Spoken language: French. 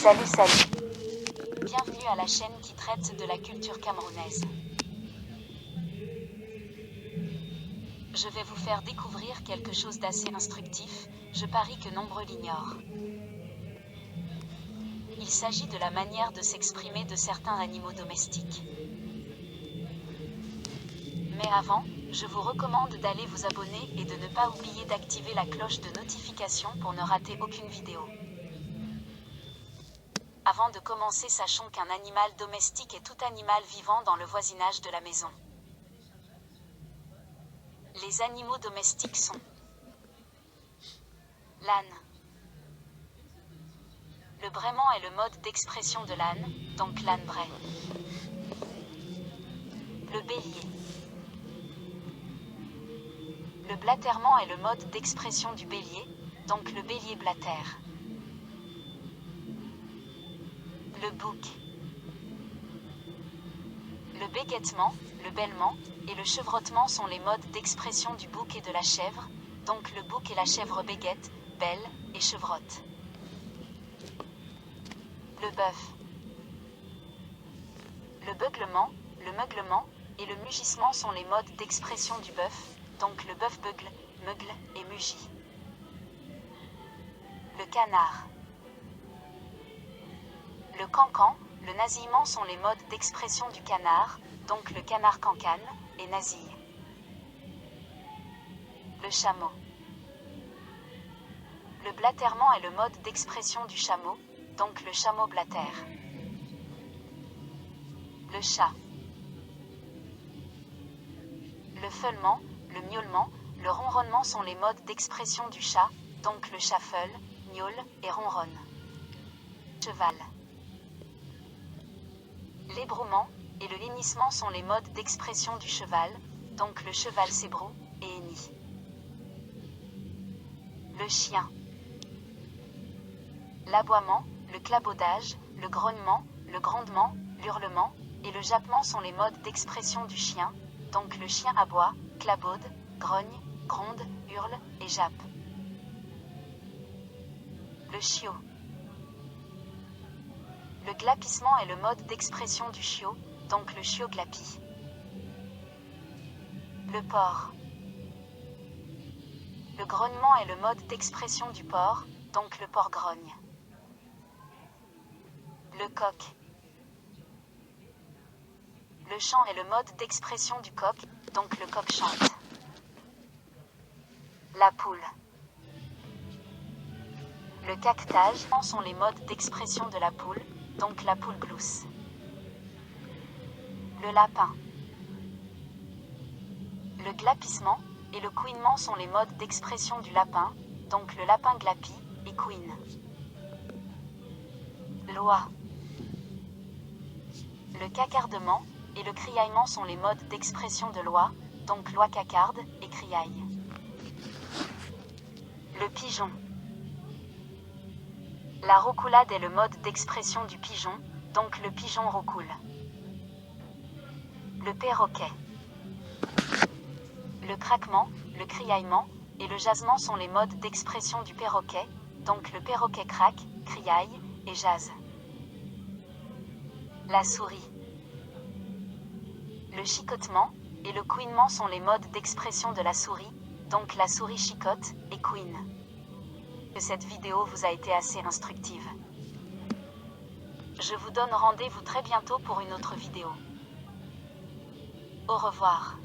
Salut. Bienvenue à la chaîne qui traite de la culture camerounaise. Je vais vous faire découvrir quelque chose d'assez instructif, je parie que nombreux l'ignorent. Il s'agit de la manière de s'exprimer de certains animaux domestiques. Mais avant, je vous recommande d'aller vous abonner et de ne pas oublier d'activer la cloche de notification pour ne rater aucune vidéo. Avant de commencer, sachons qu'un animal domestique est tout animal vivant dans le voisinage de la maison. Les animaux domestiques sont l'âne. Le braiement est le mode d'expression de l'âne, donc l'âne braie. Le bélier. Le blatèrement est le mode d'expression du bélier, donc le bélier blatère. Le bouc. Le bégaiement, le bêlement et le chevrottement sont les modes d'expression du bouc et de la chèvre, donc le bouc et la chèvre béguettent, bêlent et chevrotte. Le bœuf. Le beuglement, le meuglement et le mugissement sont les modes d'expression du bœuf, donc le bœuf beugle, meugle et mugit. Le canard. Le cancan, le nasillement sont les modes d'expression du canard, donc le canard cancane et nasille. Le chameau. Le blatèrement est le mode d'expression du chameau, donc le chameau blatère. Le chat. Le feulement, le miaulement, le ronronnement sont les modes d'expression du chat, donc le chat feule, miaule et ronronne. Cheval. L'ébrouement et le hennissement sont les modes d'expression du cheval, donc le cheval s'ébroue et hennit. Le chien. L'aboiement, le clabaudage, le grognement, le grondement, l'hurlement et le jappement sont les modes d'expression du chien, donc le chien aboie, clabaude, grogne, gronde, hurle et jappe. Le chiot. Le glapissement est le mode d'expression du chiot, donc le chiot glapit. Le porc. Le grognement est le mode d'expression du porc, donc le porc grogne. Le coq. Le chant est le mode d'expression du coq, donc le coq chante. La poule. Le caquetage sont les modes d'expression de la poule, donc la poule glousse. Le lapin. Le glapissement et le couinement sont les modes d'expression du lapin, donc le lapin glapit et couine. L'oie. Le cacardement et le criaillement sont les modes d'expression de l'oie, donc l'oie cacarde et criaille. Le pigeon. La roucoulade est le mode d'expression du pigeon, donc le pigeon roucoule. Le perroquet. Le craquement, le criaillement et le jasement sont les modes d'expression du perroquet, donc le perroquet craque, criaille et jase. La souris. Le chicotement et le couinement sont les modes d'expression de la souris, donc la souris chicote et couine. Que cette vidéo vous a été assez instructive. Je vous donne rendez-vous très bientôt pour une autre vidéo. Au revoir.